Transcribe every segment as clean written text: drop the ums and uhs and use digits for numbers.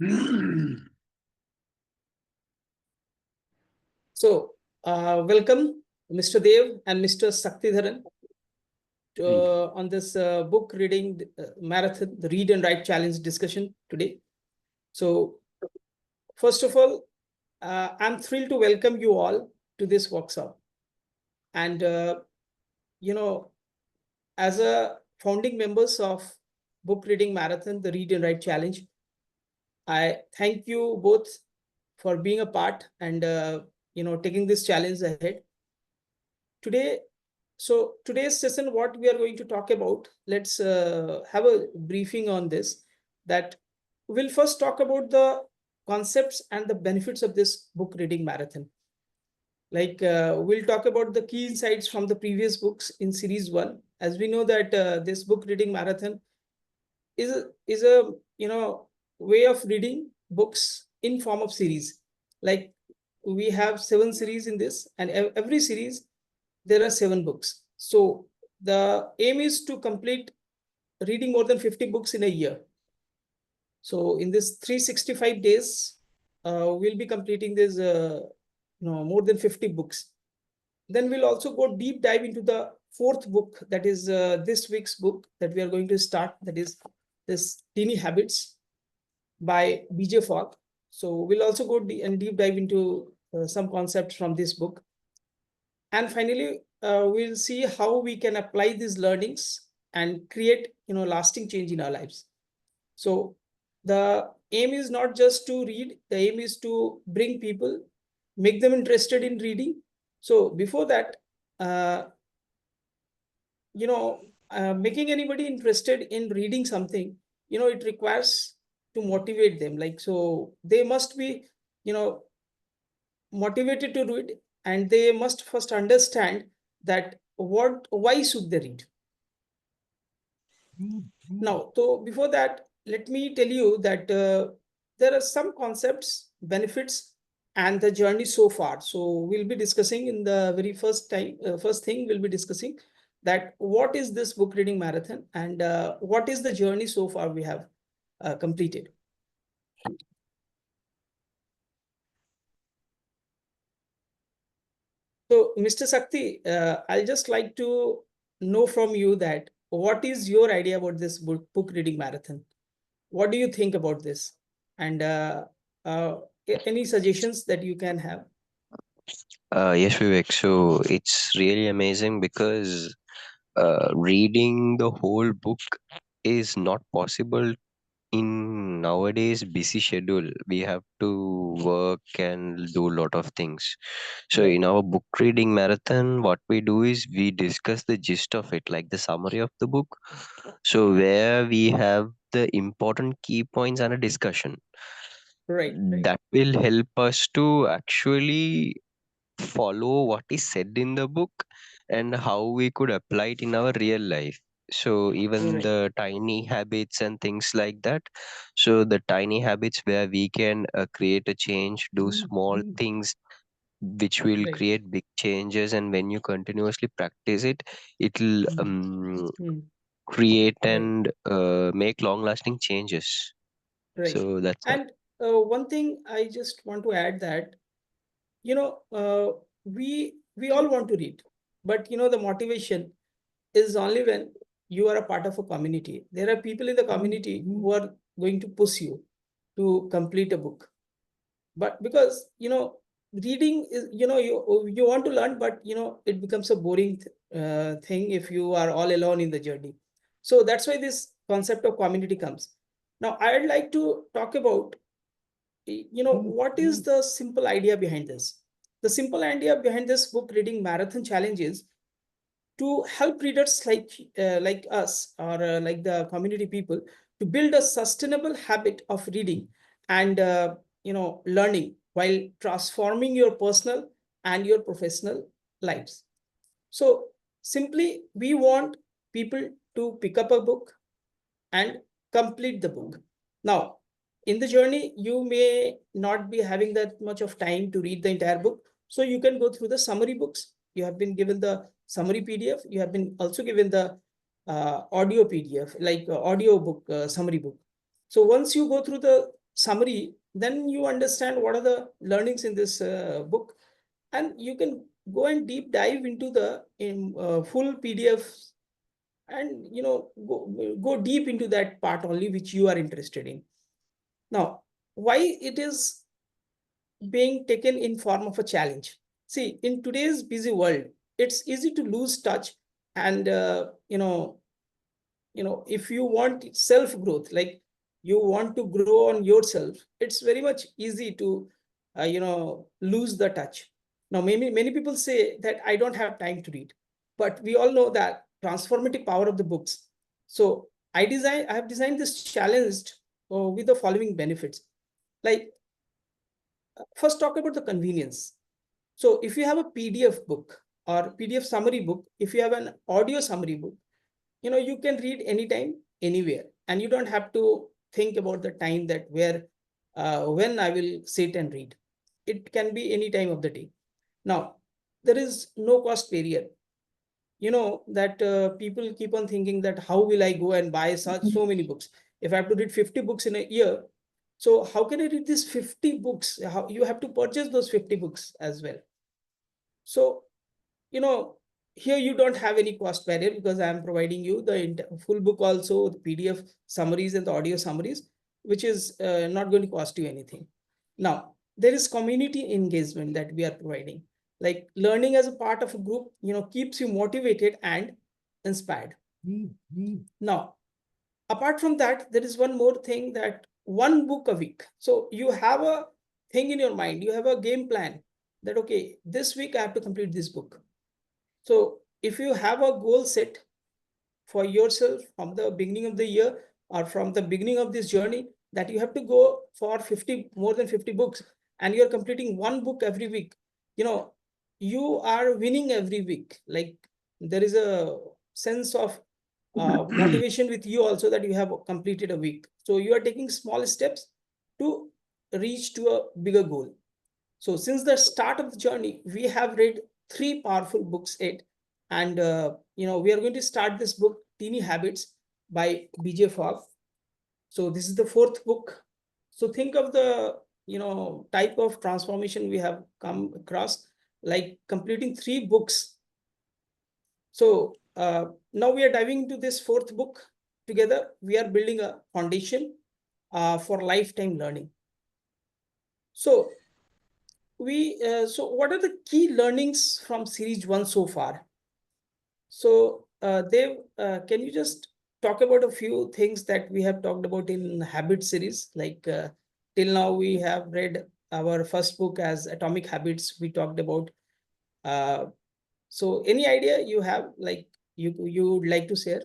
So, welcome, Mr. Dev and Mr. Saktidharan, on this book reading marathon, the Read and Write Challenge discussion today. So, first of all, I'm thrilled to welcome you all to this workshop. And, as a founding members of book reading marathon, the Read and Write Challenge, I thank you both for being a part and, taking this challenge ahead. Today, today's session, what we are going to talk about, let's have a briefing on this. That we'll first talk about the concepts and the benefits of this book reading marathon. Like we'll talk about the key insights from the previous books in series 1. As we know that this book reading marathon is a way of reading books in form of series. Like we have 7 series in this, and every series there are 7 books. So the aim is to complete reading more than 50 books in a year. So in this 365 days, we'll be completing this more than 50 books. Then we'll also go deep dive into the 4th book, that is this week's book that we are going to start, that is this Teeny Habits by BJ Fogg. So we'll also go deep dive into some concepts from this book. And finally, we'll see how we can apply these learnings and create lasting change in our lives. So the aim is not just to read, the aim is to bring people, make them interested in reading. So before that, making anybody interested in reading something, it requires to motivate them. Like, so they must be motivated to read, and they must first understand that why should they read. Now, so before that, let me tell you that there are some concepts, benefits, and the journey so far. So we'll be discussing in the very first thing we'll be discussing that what is this book reading marathon, and what is the journey so far we have completed. So, Mr. Sakti, I'll just like to know from you that what is your idea about this book reading marathon? What do you think about this? And any suggestions that you can have? Yes, Vivek. So it's really amazing because reading the whole book is not possible in nowadays busy schedule. We have to work and do a lot of things. So Right, in our book reading marathon, what we do is we discuss the gist of it, like the summary of the book. So where we have the important key points and a discussion right, that will help us to actually follow what is said in the book and how we could apply it in our real life. So even right, the tiny habits and things like that. So the tiny habits where we can create a change, do small things which will right. create big changes, and when you continuously practice it, it'll Mm, create right, and make long lasting changes. right. So that's all. And one thing I just want to add that you know uh, we all want to read, but the motivation is only when you are a part of a community. There are people in the community who are going to push you to complete a book. But because reading is, you want to learn, but it becomes a boring thing if you are all alone in the journey. So that's why this concept of community comes. Now I'd like to talk about what is the simple idea behind this. The simple idea behind this book reading marathon challenge is to help readers like us, or like the community people, to build a sustainable habit of reading and learning while transforming your personal and your professional lives. So simply, we want people to pick up a book and complete the book. Now, in the journey, you may not be having that much of time to read the entire book. So you can go through the summary books. You have been given the summary PDF. You have been also given the audio PDF, like audio book, summary book. So once you go through the summary, then you understand what are the learnings in this book, and you can go and deep dive into the full PDF, and go deep into that part only which you are interested in. Now, why it is being taken in form of a challenge? See, in today's busy world, it's easy to lose touch, and if you want self growth, like you want to grow on yourself, it's very much easy to lose the touch. Now, many people say that I don't have time to read, but we all know that transformative power of the books. So I have designed this challenge with the following benefits. Like, first, talk about the convenience. So if you have a PDF book or PDF summary book, if you have an audio summary book, you can read anytime, anywhere, and you don't have to think about the time that when I will sit and read. It can be any time of the day. Now, there is no cost barrier. That people keep on thinking that how will I go and buy so many books? If I have to read 50 books in a year, so how can I read these 50 books? How you have to purchase those 50 books as well. So, here you don't have any cost barrier, because I am providing you the full book, also the PDF summaries and the audio summaries, which is not going to cost you anything. Now, there is community engagement that we are providing. Like, learning as a part of a group, keeps you motivated and inspired. Now, apart from that, there is one more thing, that one book a week. So you have a thing in your mind, you have a game plan that, okay, this week I have to complete this book. So if you have a goal set for yourself from the beginning of the year, or from the beginning of this journey, that you have to go for more than 50 books, and you're completing one book every week, you are winning every week. Like, there is a sense of motivation with you also, that you have completed a week. So you are taking small steps to reach to a bigger goal. So since the start of the journey, we have read 3 powerful books yet. And, we are going to start this book, Teeny Habits by BJ Fogg. So this is the 4th book. So think of the, type of transformation we have come across, like completing 3 books. So now we are diving into this 4th book together. We are building a foundation for lifetime learning. So what are the key learnings from series 1 so far? So Dev, can you just talk about a few things that we have talked about in habit series? Like, till now we have read our first book as Atomic Habits, we talked about. So any idea you have, like, you would like to share?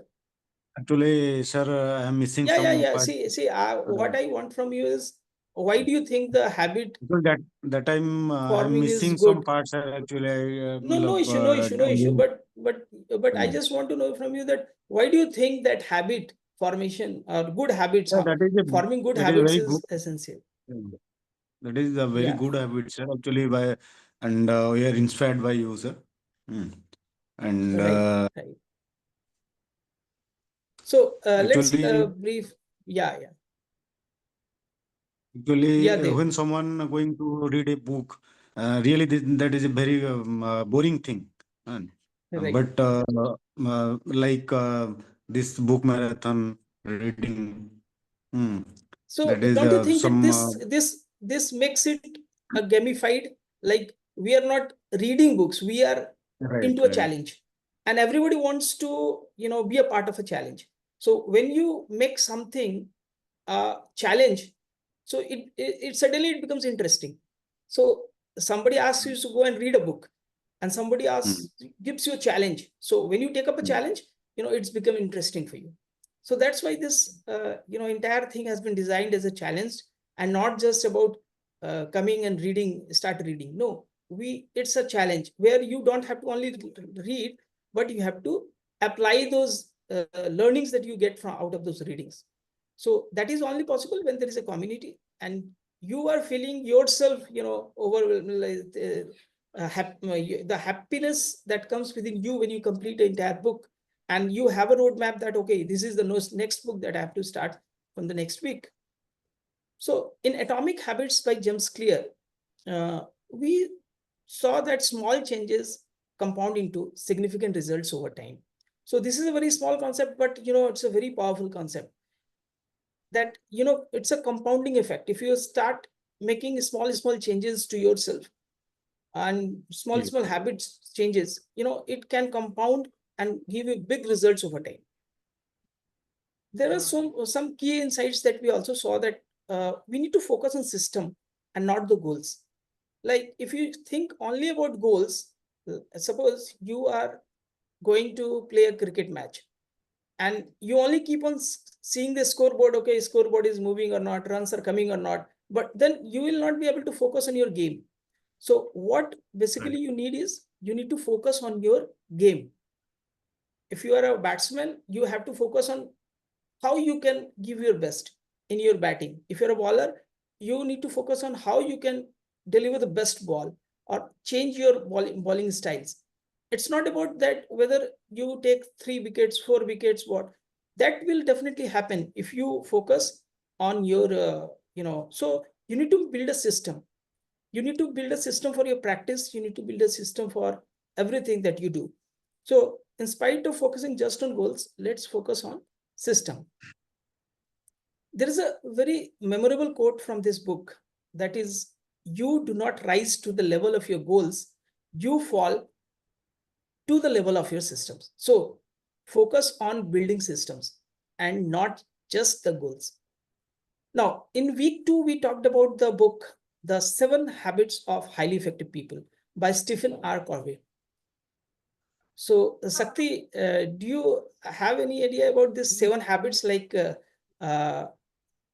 Actually, sir, I am missing some Yeah. part. See, what I want from you is, why do you think the habit Because that time I am forming is missing some good? parts. Sir. Actually, I No issue, no issue. But I just want to know from you that, why do you think that habit formation, or good habits, yeah, forming good that is habits very good. is essential? That is a very Yeah, good habit, sir. Actually, and we are inspired by you, sir. Hmm. And right. So let's actually, brief. Yeah. actually, Yeah, Dev. when someone going to read a book, really that is a very boring thing. And, Right. but like this book marathon reading, hmm, So that is don't you think that some this makes it a gamified? Like, we are not reading books, we are right, into a right. challenge, and everybody wants to be a part of a challenge. So when you make something challenge, so it suddenly it becomes interesting. So somebody asks you to go and read a book, and somebody Hmm. asks gives you a challenge. So when you take up a Hmm. challenge, it's become interesting for you. So that's why this entire thing has been designed as a challenge, and not just about coming and start reading. No, it's a challenge where you don't have to only read, but you have to apply those learnings that you get from out of those readings. So that is only possible when there is a community, and you are feeling yourself, overwhelmed, the happiness that comes within you when you complete the entire book, and you have a roadmap that, okay, this is the next book that I have to start from the next week. So in Atomic Habits by James Clear, we saw that small changes compound into significant results over time. So this is a very small concept, but it's a very powerful concept. That it's a compounding effect. If you start making small changes to yourself and small habits changes, it can compound and give you big results over time. There are some key insights that we also saw, that we need to focus on system and not the goals. Like if you think only about goals, suppose you are going to play a cricket match and you only keep on seeing the scoreboard, okay, scoreboard is moving or not, runs are coming or not, but then you will not be able to focus on your game. So what basically you need is, you need to focus on your game. If you are a batsman, you have to focus on how you can give your best in your batting. If you're a bowler, you need to focus on how you can deliver the best ball or change your bowling styles. It's not about that whether you take 3 wickets, 4 wickets, what. That will definitely happen if you focus on your, so you need to build a system. You need to build a system for your practice. You need to build a system for everything that you do. So in spite of focusing just on goals, let's focus on system. There is a very memorable quote from this book, that is, you do not rise to the level of your goals, you fall to the level of your systems. So focus on building systems and not just the goals. Now, in week 2, we talked about the book, The 7 Habits of Highly Effective People by Stephen R. Covey. So, Sakti, do you have any idea about this 7 habits, like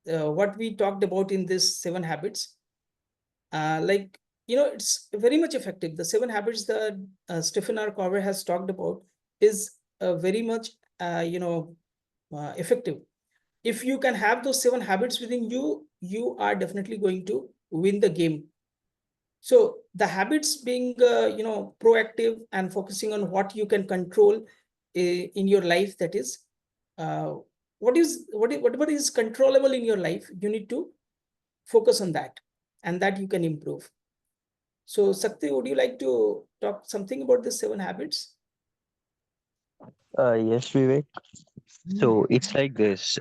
what we talked about in this 7 habits? It's very much effective. The 7 habits that Stephen R. Covey has talked about is very much, effective. If you can have those 7 habits within you, you are definitely going to win the game. So the habits being, proactive and focusing on what you can control in your life, that is, whatever is controllable in your life, you need to focus on that, and that you can improve. So Sakti, would you like to talk something about the 7 habits? Yes, Vivek. So it's like this.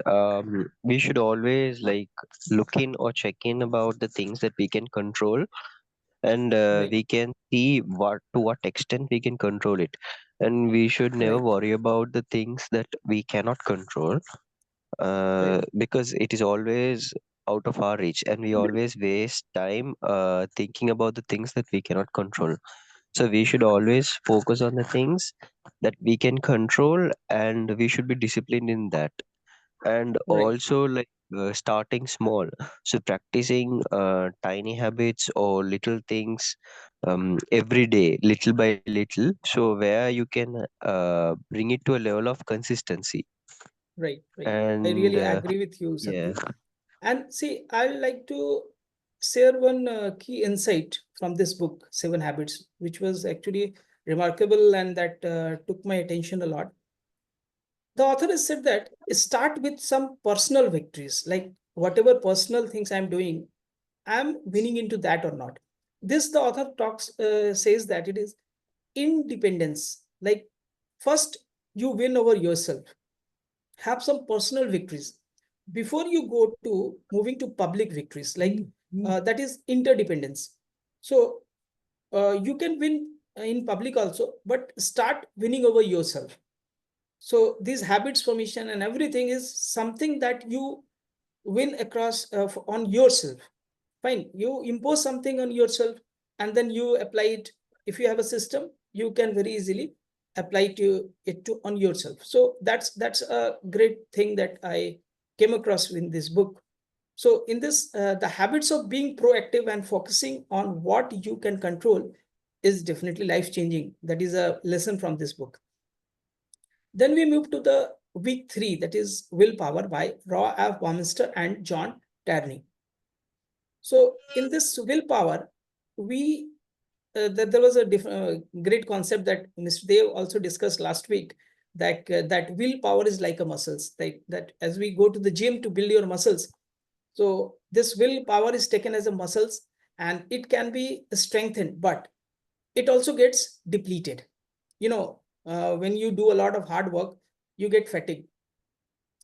We should always like look in or check in about the things that we can control, and Right, we can see what extent we can control it. And we should never right, worry about the things that we cannot control, right, because it is always out of our reach, and we always waste time thinking about the things that we cannot control. So we should always focus on the things that we can control, and we should be disciplined in that. And right, also, like, starting small, so practicing tiny habits or little things every day, little by little, so where you can bring it to a level of consistency. right, right. I And really agree with you, yeah. Sakti. And see, I'd like to share one key insight from this book, 7 Habits, which was actually remarkable and that took my attention a lot. The author has said that start with some personal victories, like whatever personal things I'm doing, I'm winning into that or not. This, the author says that it is independence. Like, first, you win over yourself, have some personal victories before you go to moving to public victories, like that is interdependence. So you can win in public also, but start winning over yourself. So these habits formation and everything is something that you win across on yourself. Fine, you impose something on yourself and then you apply it. If you have a system, you can very easily apply it to on yourself. So that's a great thing that I came across in this book. So in this, the habits of being proactive and focusing on what you can control is definitely life changing. That is a lesson from this book. Then we move to the week 3, that is Willpower by Raw F. Warminster and John Tierney. So in this willpower, we there was a great concept that Mr. Dev also discussed last week, that that willpower is like a muscles. Like that, as we go to the gym to build your muscles, So this willpower is taken as a muscles and it can be strengthened, but it also gets depleted. When you do a lot of hard work, you get fatigued.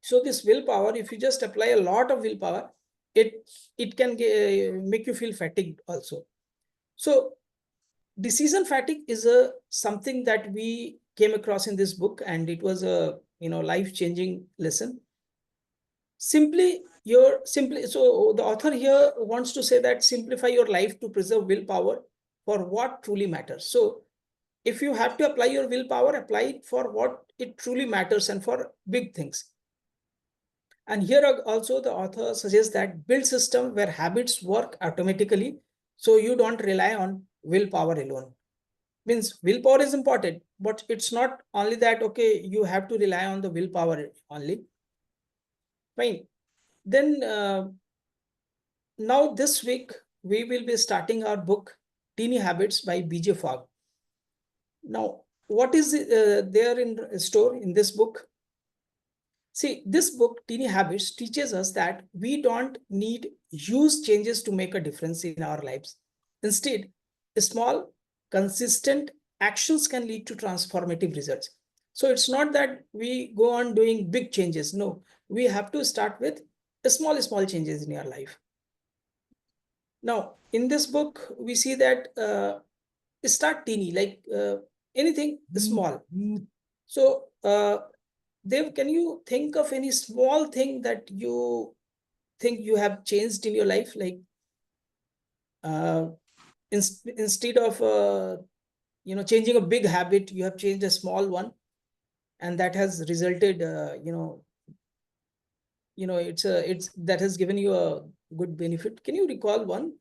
So this willpower, if you just apply a lot of willpower, it can make you feel fatigued also. So decision fatigue is a something that we came across in this book, and it was a life-changing lesson. Simply so the author here wants to say that simplify your life to preserve willpower for what truly matters. So if you have to apply your willpower, apply it for what it truly matters and for big things. And here also the author suggests that build system where habits work automatically, so you don't rely on willpower alone. Means willpower is important, but it's not only that, okay, you have to rely on the willpower only. Fine. Then now this week, we will be starting our book, Teeny Habits by BJ Fogg. Now, what is there in store in this book? See, this book, Teeny Habits, teaches us that we don't need huge changes to make a difference in our lives. Instead, small, consistent actions can lead to transformative results. So it's not that we go on doing big changes. No, we have to start with small changes in your life. Now, in this book, we see that start teeny, like anything small. So, Dev, can you think of any small thing that you think you have changed in your life? Like, instead of changing a big habit, you have changed a small one, and that has resulted, it's that has given you a good benefit. Can you recall one?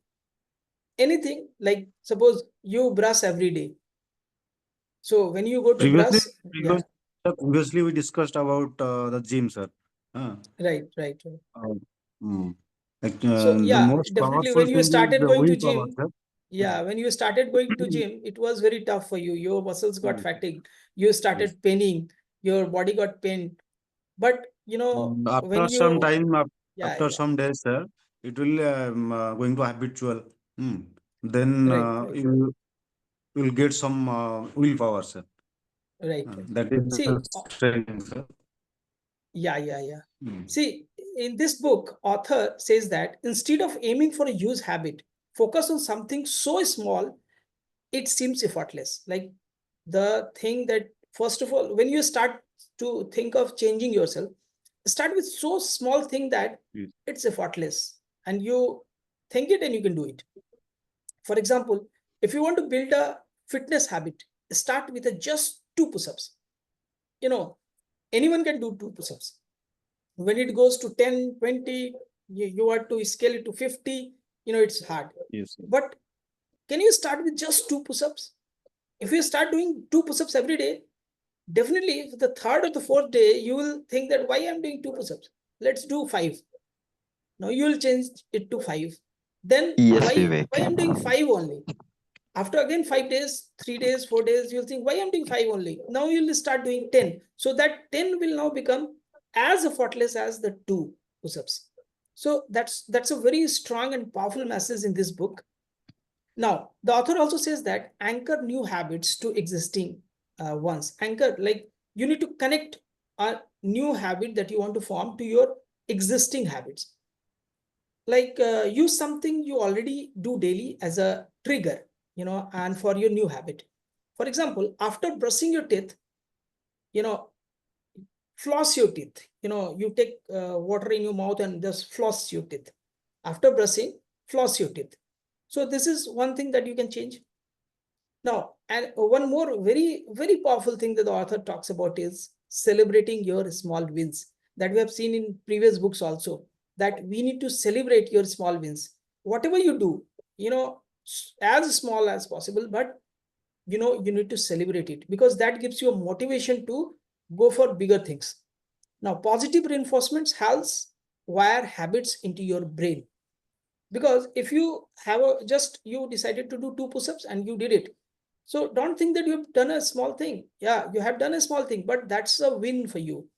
Anything, like suppose you brush every day. So when you go to Previously, brush, yeah, previously we discussed about the gym, sir. right. Uh, mm. Like, So the yeah, most definitely powerful when you thing is started the going to willpower, gym, sir. yeah, when you started going to gym, it was very tough for you. Your muscles got Yes. fatigued. You Yes. started paining. Your body got pain. But when After some you, time, yeah, after some days, sir, it will going to habitual. Then right, you will get some willpower, sir. right. That is the See, strength, sir. yeah. Mm. See, in this book, author says that instead of aiming for a huge habit, focus on something so small it seems effortless. Like the thing that, first of all, when you start to think of changing yourself, start with so small thing that Yes. it's effortless, and you think it and you can do it. For example, if you want to build a fitness habit, start with just 2 push-ups. Anyone can do 2 push-ups. When it goes to 10, 20, you want to scale it to 50, it's hard. Yes, sir. But can you start with just 2 push-ups? If you start doing 2 push-ups every day, definitely the third or the fourth day, you will think that why I'm doing 2 push-ups? Let's do 5. Now you will change it to 5. Then Yes, why Vivek. I'm doing 5 only? After again 5 days, 3 days, 4 days, you'll think why I'm doing 5 only. Now you'll start doing 10. So that 10 will now become as effortless as the 2 push-ups. So that's a very strong and powerful message in this book. Now, the author also says that anchor new habits to existing ones. Anchor, like you need to connect a new habit that you want to form to your existing habits. Like use something you already do daily as a trigger, and for your new habit. For example, after brushing your teeth, you know, floss your teeth. You take water in your mouth and just floss your teeth. After brushing, floss your teeth. So this is one thing that you can change. Now, and one more very powerful thing that the author talks about is celebrating your small wins, that we have seen in previous books also, that we need to celebrate your small wins. Whatever you do, as small as possible, but you need to celebrate it, because that gives you a motivation to go for bigger things. Now, positive reinforcements helps wire habits into your brain. Because if you have you decided to do 2 push-ups and you did it, so don't think that you've done a small thing. Yeah, you have done a small thing, but that's a win for you.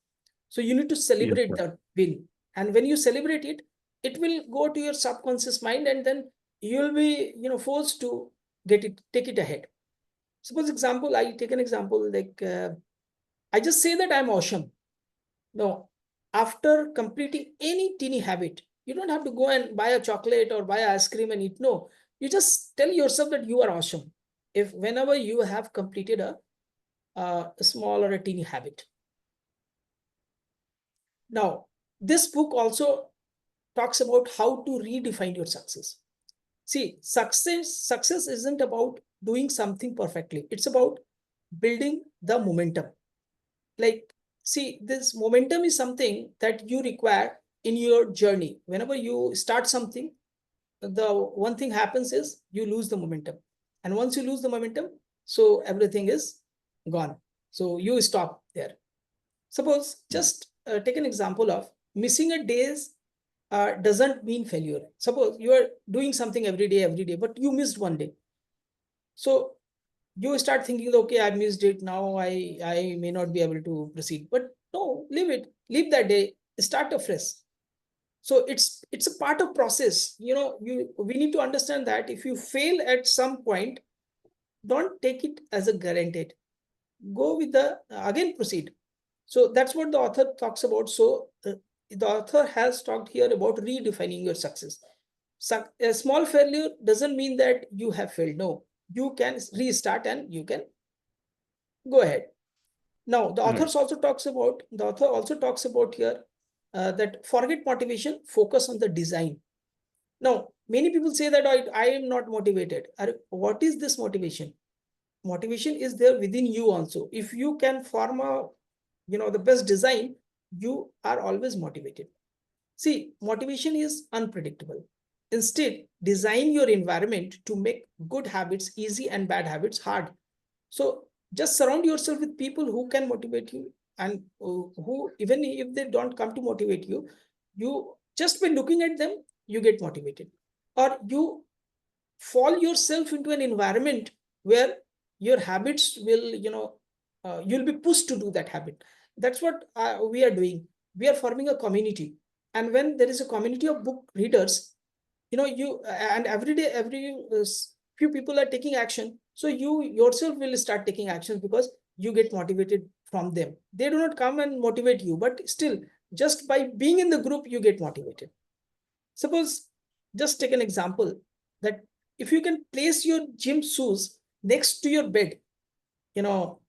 So you need to Yes, celebrate sir. that win. And when you celebrate it, it will go to your subconscious mind, and then you'll be, forced to take it ahead. Suppose example, I take an example like, I just say that I'm awesome. No, after completing any teeny habit, you don't have to go and buy a chocolate or buy ice cream and eat. No, you just tell yourself that you are awesome. If whenever you have completed a small or a teeny habit. Now, this book also talks about how to redefine your success. See, success isn't about doing something perfectly. It's about building the momentum. Like, see, this momentum is something that you require in your journey. Whenever you start something, the one thing happens is you lose the momentum. And once you lose the momentum, so everything is gone. So you stop there. Suppose just take an example of missing a day's doesn't mean failure. Suppose you are doing something every day, but you missed one day. So you start thinking, okay, I missed it. Now I may not be able to proceed. But no, leave it. Leave that day. Start afresh. So it's a part of process. We need to understand that if you fail at some point, don't take it as a guaranteed. Go with the again proceed. So that's what the author talks about. So the author has talked here about redefining your success. A small failure doesn't mean that you have failed. No, you can restart and you can go ahead. Now, the author also talks about here that forget motivation, focus on the design. Now, many people say that I am not motivated. What is this motivation? Motivation is there within you also. If you can form the best design, you are always motivated. See, motivation is unpredictable. Instead, design your environment to make good habits easy and bad habits hard. So just surround yourself with people who can motivate you, and who, even if they don't come to motivate you, you just by looking at them, you get motivated. Or you fall yourself into an environment where your habits will, you'll be pushed to do that habit. That's what we are doing. We are forming a community. And when there is a community of book readers, you and every few people are taking action, so you yourself will start taking action because you get motivated from them. They do not come and motivate you, but still, just by being in the group, you get motivated. Suppose, just take an example that if you can place your gym shoes next to your bed, you know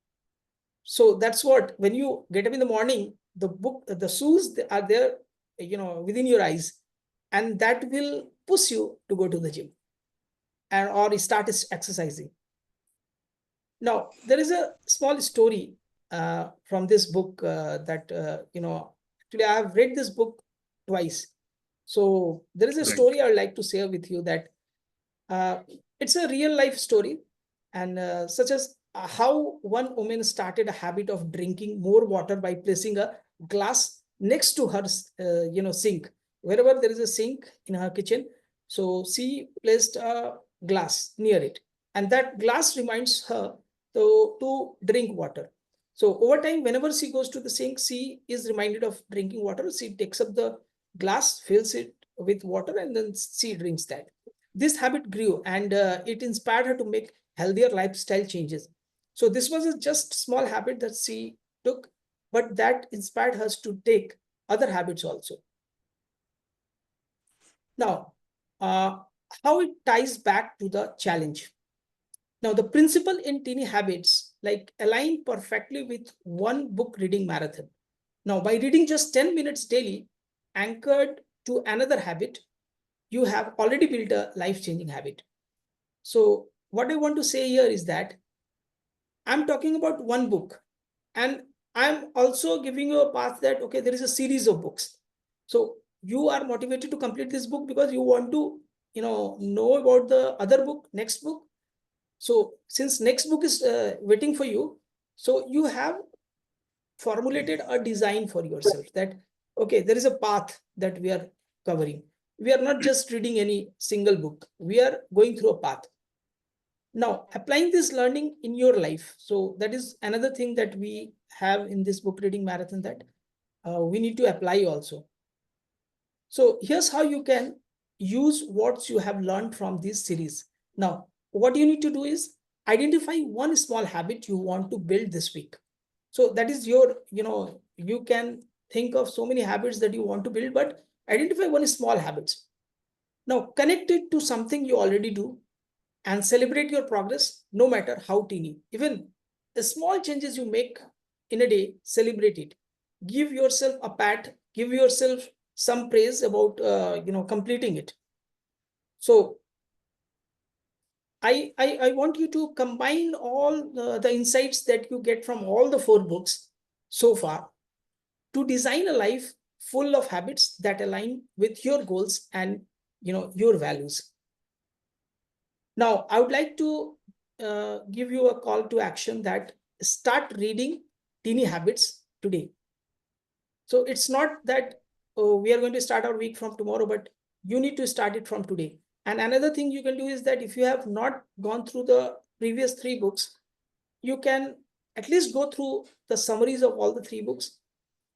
so that's what, when you get up in the morning, the shoes are there, within your eyes, and that will push you to go to the gym and or start exercising. Now, there is a small story from this book that actually I have read this book twice. So there is a story I would like to share with you that it's a real life story, and such as how one woman started a habit of drinking more water by placing a glass next to her sink. Wherever there is a sink in her kitchen, so she placed a glass near it, and that glass reminds her to drink water. So over time, whenever she goes to the sink, she is reminded of drinking water. She takes up the glass, fills it with water, and then she drinks that. This habit grew, and it inspired her to make healthier lifestyle changes. So this was a just small habit that she took, but that inspired her to take other habits also. Now, how it ties back to the challenge. Now, the principle in teeny habits like align perfectly with one book reading marathon. Now, by reading just 10 minutes daily, anchored to another habit, you have already built a life-changing habit. So what I want to say here is that I'm talking about one book, and I'm also giving you a path that, okay, there is a series of books. So you are motivated to complete this book because you want to, know about the other book, next book. So since next book is waiting for you, so you have formulated a design for yourself that, okay, there is a path that we are covering. We are not just reading any single book. We are going through a path. Now, applying this learning in your life. So that is another thing that we have in this book reading marathon, that we need to apply also. So here's how you can use what you have learned from this series. Now, what you need to do is identify one small habit you want to build this week. So that is your, you can think of so many habits that you want to build, but identify one small habit. Now connect it to something you already do and celebrate your progress, no matter how teeny. Even the small changes you make in a day, celebrate it. Give yourself a pat, give yourself some praise about completing it. So I want you to combine all the insights that you get from all the 4 books so far to design a life full of habits that align with your goals and your values. Now, I would like to give you a call to action that start reading Teeny Habits today. So it's not that we are going to start our week from tomorrow, but you need to start it from today. And another thing you can do is that if you have not gone through the previous 3 books, you can at least go through the summaries of all the 3 books.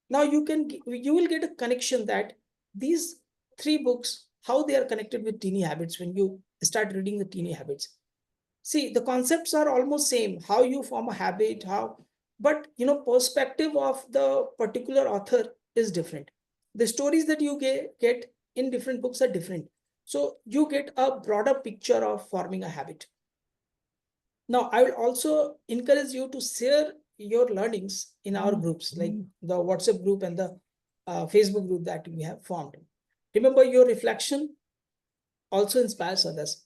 Now you will get a connection that these 3 books, how they are connected with Teeny Habits when you start reading the Teeny Habits. See, the concepts are almost same, how you form a habit, but perspective of the particular author is different. The stories that you get in different books are different. So you get a broader picture of forming a habit. Now, I will also encourage you to share your learnings in our groups, like the WhatsApp group and the Facebook group that we have formed. Remember, your reflection also inspires others.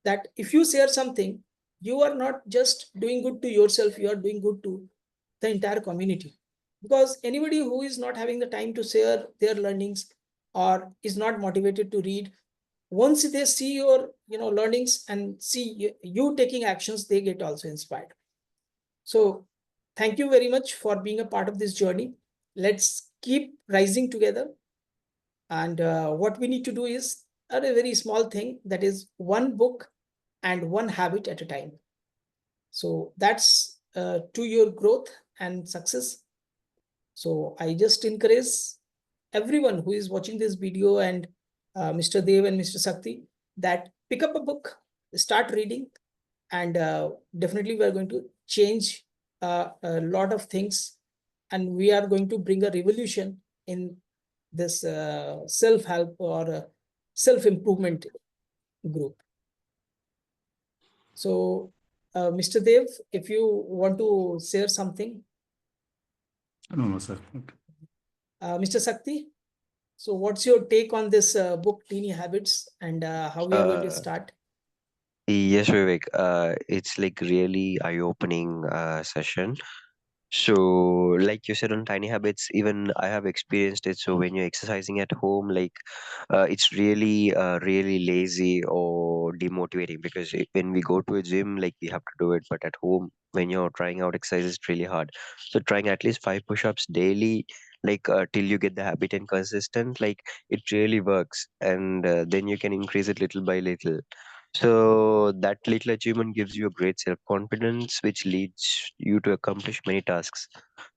That if you share something, you are not just doing good to yourself, you are doing good to the entire community. Because anybody who is not having the time to share their learnings or is not motivated to read, once they see your learnings and see you taking actions, they get also inspired. So thank you very much for being a part of this journey. Let's keep rising together. And what we need to do is a very small thing, that is one book and one habit at a time. So that's to your growth and success. So I just encourage everyone who is watching this video and Mr. Dev and Mr. Sakti that pick up a book, start reading, and definitely we are going to change a lot of things, and we are going to bring a revolution in this self-help or self-improvement group. So, Mr. Dev, if you want to share something. No, sir. Okay. Mr. Sakti, so what's your take on this book, Teeny Habits, and how we are going to start? Yes, Vivek. It's like really eye-opening session. So, like you said on tiny habits, even I have experienced it. So when you're exercising at home, like it's really lazy or demotivating because when we go to a gym, like we have to do it, but at home, when you're trying out exercise, it's really hard. So trying at least 5 push-ups daily, like till you get the habit and consistent, like it really works, and then you can increase it little by little. So that little achievement gives you a great self-confidence, which leads you to accomplish many tasks.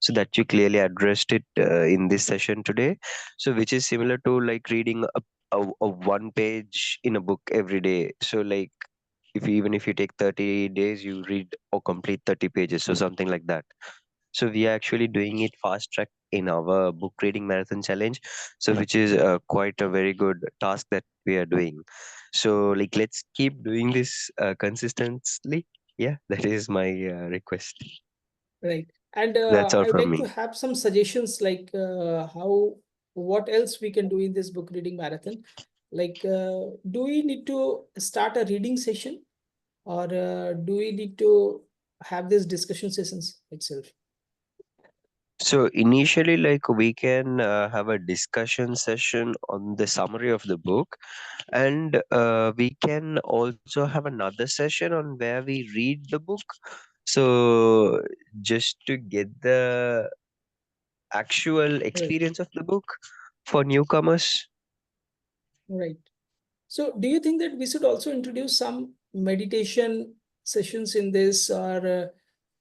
So that you clearly addressed it in this session today. So which is similar to like reading a one page in a book every day. So like even if you take 30 days, you read or complete 30 pages. So something like that. So we are actually doing it fast track in our book reading marathon challenge. So which is quite a very good task that we are doing. So like let's keep doing this consistently. Yeah, that is my request. Right. And That's all I would from like to me. have some suggestions, like what else we can do in this book reading marathon. Like, do we need to start a reading session, or do we need to have these discussion sessions itself? So initially, like we can have a discussion session on the summary of the book, and we can also have another session on where we read the book. So just to get the actual Right. experience of the book for newcomers. Right. So do you think that we should also introduce some meditation sessions in this, or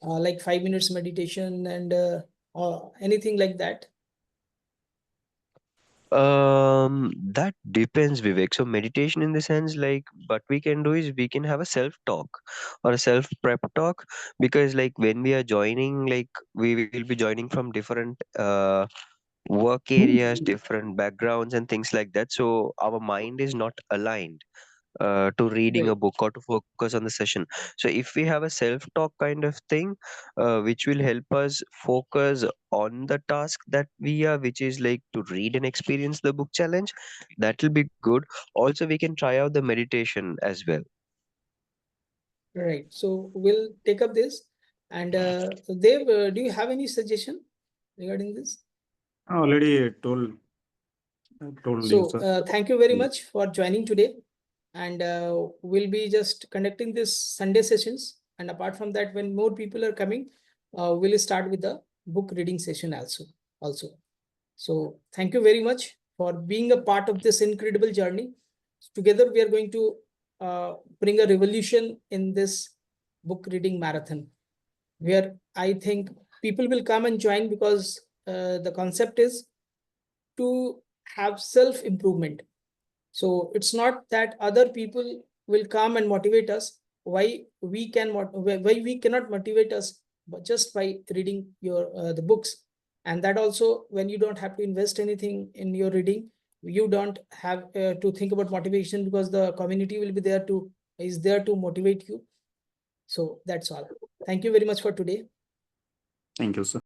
like 5 minutes meditation and or anything like that? That depends, Vivek. So meditation in the sense like what we can do is we can have a self-talk or a self-prep talk, because like when we are joining, like we will be joining from different work areas, different backgrounds and things like that. So our mind is not aligned to reading a Right. book or to focus on the session. So if we have a self-talk kind of thing, which will help us focus on the task that we are, which is like to read and experience the book challenge, that will be good. Also, we can try out the meditation as well. Right. So we'll take up this. And Dev, do you have any suggestion regarding this? Already told you, So sir. thank you very much for joining today. And we'll be just conducting this Sunday sessions. And apart from that, when more people are coming, we'll start with the book reading session also. So thank you very much for being a part of this incredible journey. Together, we are going to bring a revolution in this book reading marathon, where I think people will come and join because the concept is to have self improvement. So it's not that other people will come and motivate us. Why we cannot motivate us, but just by reading your the books. And that also, when you don't have to invest anything in your reading, you don't have to think about motivation, because the community will be there to motivate you. So that's all. Thank you very much for today. Thank you, sir.